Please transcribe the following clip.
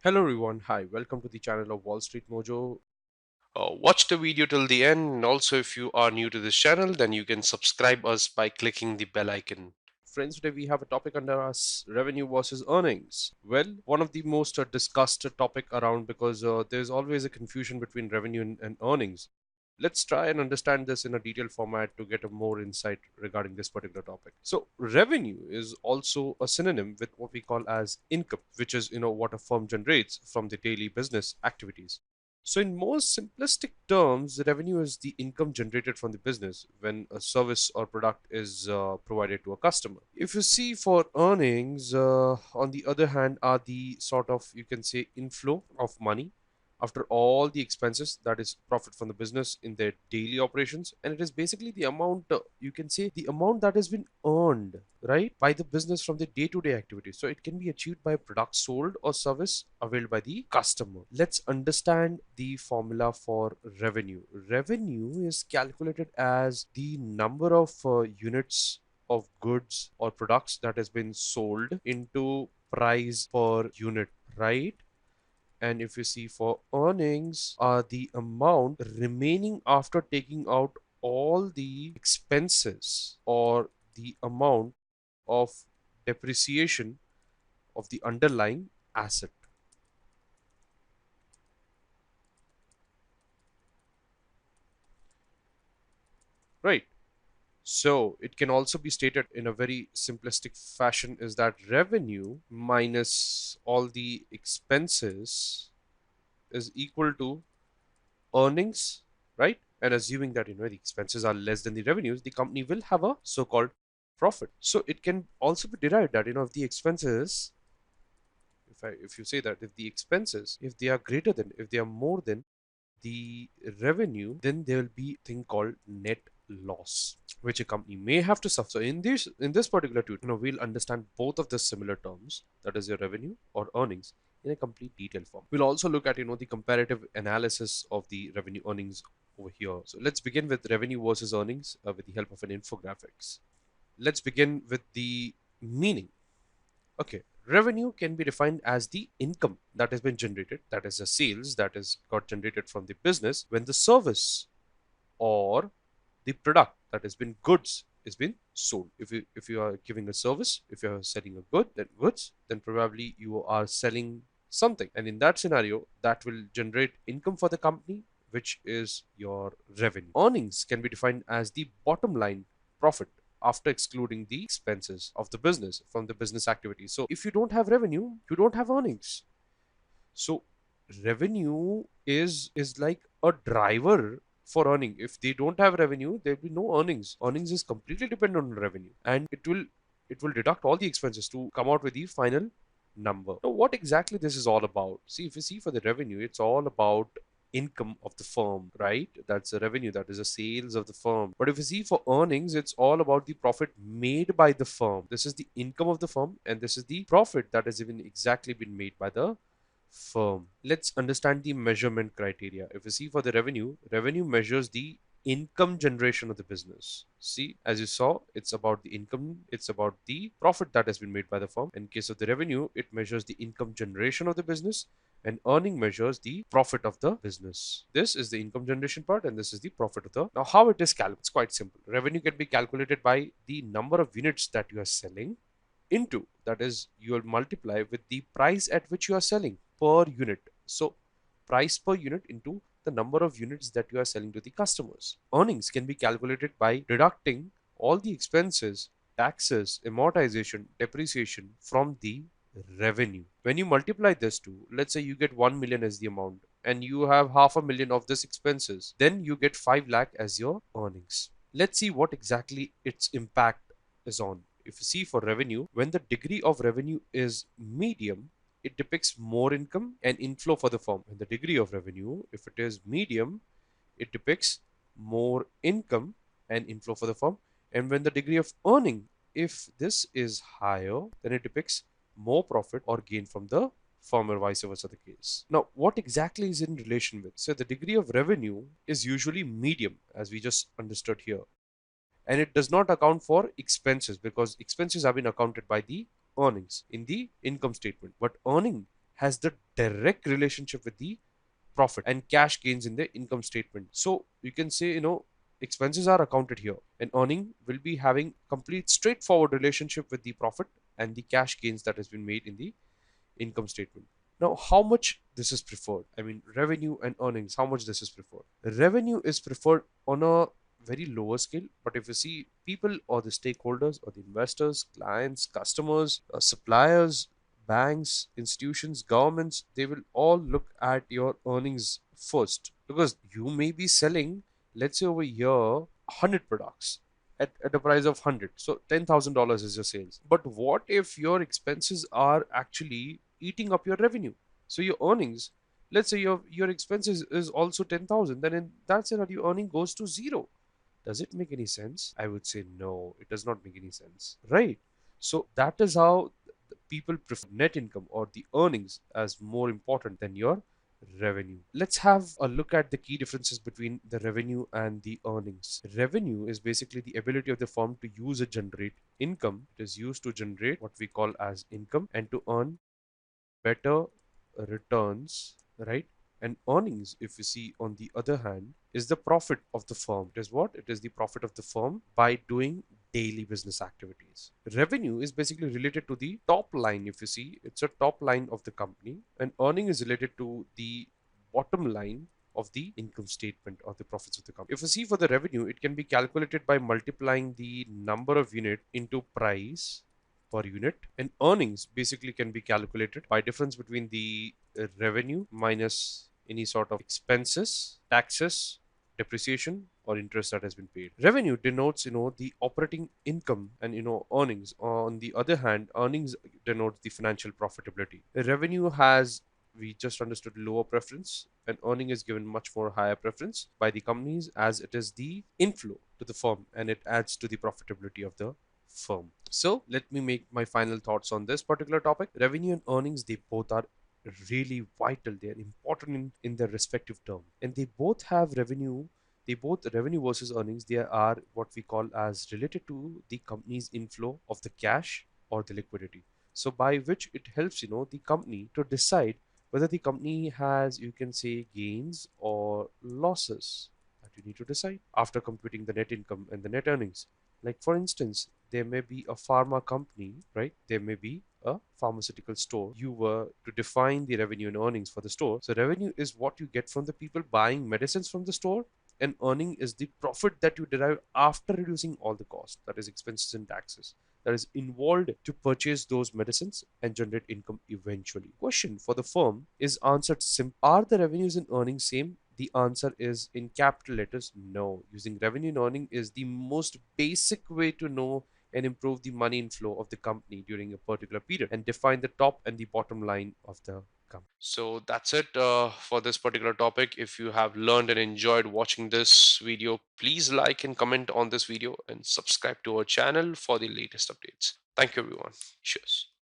Hello everyone, hi, welcome to the channel of Wall Street Mojo. Watch the video till the end, and also if you are new to this channel, then you can subscribe us by clicking the bell icon. Friends, today we have a topic under us, revenue versus earnings. Well, one of the most discussed topic around because there's always a confusion between revenue and earnings. Let's try and understand this in a detailed format to get a more insight regarding this particular topic. So revenue is also a synonym with what we call as income, which is what a firm generates from the daily business activities. So in most simplistic terms, the revenue is the income generated from the business when a service or product is provided to a customer. If you see for earnings, on the other hand, are the sort of, you can say, inflow of money after all the expenses, that is profit from the business in their daily operations, and it is basically the amount, you can say, the amount that has been earned, right, by the business from the day-to-day activities. So it can be achieved by product sold or service availed by the customer. Let's understand the formula for revenue. Revenue is calculated as the number of units of goods or products that has been sold into price per unit, right? And if you see for earnings, are the amount remaining after taking out all the expenses or the amount of depreciation of the underlying asset, right? So it can also be stated in a very simplistic fashion is that revenue minus all the expenses is equal to earnings, right? And assuming that the expenses are less than the revenues, the company will have a so-called profit. So it can also be derived that if the expenses, if you say that if the expenses, if they are greater than, if they are more than the revenue, then there will be a thing called net loss, which a company may have to suffer. So in this particular tutorial, we'll understand both of the similar terms, that is your revenue or earnings, in a complete detailed form. We'll also look at the comparative analysis of the revenue earnings over here. So let's begin with revenue versus earnings with the help of an infographics. Let's begin with the meaning. Okay, revenue can be defined as the income that has been generated, that is the sales that is got generated from the business when the service or the product, that has been goods, is been sold. If you are giving a service, if you are selling a goods, then probably you are selling something, and in that scenario, that will generate income for the company, which is your revenue. Earnings can be defined as the bottom line profit after excluding the expenses of the business from the business activity. So if you don't have revenue, you don't have earnings. So revenue is like a driver for earning. If they don't have revenue, there'll be no earnings. Earnings is completely dependent on revenue, and it will deduct all the expenses to come out with the final number. Now, what exactly this is all about? See, if you see for the revenue, it's all about income of the firm, right? That's the revenue, that is the sales of the firm. But if you see for earnings, it's all about the profit made by the firm. This is the income of the firm, and this is the profit that has even exactly been made by the firm. Let's understand the measurement criteria. If you see for the revenue measures the income generation of the business. See, as you saw, it's about the income, it's about the profit that has been made by the firm. In case of the revenue, it measures the income generation of the business, and earning measures the profit of the business. This is the income generation part, and this is the profit of the. Now, how it is calculated? It's quite simple. Revenue can be calculated by the number of units that you are selling into, that is, you will multiply with the price at which you are selling per unit. So price per unit into the number of units that you are selling to the customers. Earnings can be calculated by deducting all the expenses, taxes, amortization, depreciation from the revenue. When you multiply this to, let's say you get 1 million as the amount and you have half a million of this expenses, then you get 5 lakh as your earnings. Let's see what exactly its impact is on. If you see for revenue, when the degree of revenue is medium, it depicts more income and inflow for the firm. When the degree of revenue, if it is medium, it depicts more income and inflow for the firm. And when the degree of earning, if this is higher, then it depicts more profit or gain from the firm, or vice versa the case. Now, what exactly is in relation with? So the degree of revenue is usually medium, as we just understood here, and it does not account for expenses because expenses have been accounted by the earnings in the income statement. But earning has the direct relationship with the profit and cash gains in the income statement. So you can say, expenses are accounted here, and earning will be having complete straightforward relationship with the profit and the cash gains that has been made in the income statement. Now, how much this is preferred? I mean, revenue and earnings, how much this is preferred? Revenue is preferred on a very lower scale, but if you see people or the stakeholders or the investors, clients, customers, suppliers, banks, institutions, governments, they will all look at your earnings first, because you may be selling, let's say over here, 100 products at a price of 100, so $10,000 is your sales. But what if your expenses are actually eating up your revenue? So your earnings, let's say your expenses is also 10,000, then in that scenario your earning goes to zero. Does it make any sense? I would say no, it does not make any sense, right? So that is how people prefer net income or the earnings as more important than your revenue. Let's have a look at the key differences between the revenue and the earnings. Revenue is basically the ability of the firm to use or generate income. It is used to generate what we call as income and to earn better returns, right? And earnings, if you see on the other hand, is the profit of the firm. It is what? It is the profit of the firm by doing daily business activities. Revenue is basically related to the top line. If you see, it's a top line of the company, and earning is related to the bottom line of the income statement or the profits of the company. If you see for the revenue, it can be calculated by multiplying the number of unit into price per unit, and earnings basically can be calculated by difference between the revenue minus any sort of expenses, taxes, depreciation or interest that has been paid. Revenue denotes, the operating income, and earnings. On the other hand, earnings denotes the financial profitability. Revenue has, we just understood, lower preference, and earning is given much more higher preference by the companies, as it is the inflow to the firm and it adds to the profitability of the firm. So let me make my final thoughts on this particular topic. Revenue and earnings, they both are really vital. They are important in their respective term, and they both have revenue. They both, revenue versus earnings, they are what we call as related to the company's inflow of the cash or the liquidity. So by which it helps, the company to decide whether the company has, you can say, gains or losses, that you need to decide after computing the net income and the net earnings. Like for instance, there may be a pharma company, right? There may be a pharmaceutical store. You were to define the revenue and earnings for the store. So revenue is what you get from the people buying medicines from the store, and earning is the profit that you derive after reducing all the costs, that is expenses and taxes, that is involved to purchase those medicines and generate income eventually. Question for the firm is answered simple. Are the revenues and earnings same? The answer is in capital letters, no. Using revenue and earning is the most basic way to know and improve the money inflow of the company during a particular period and define the top and the bottom line of the company. So that's it for this particular topic. If you have learned and enjoyed watching this video, please like and comment on this video and subscribe to our channel for the latest updates. Thank you, everyone. Cheers.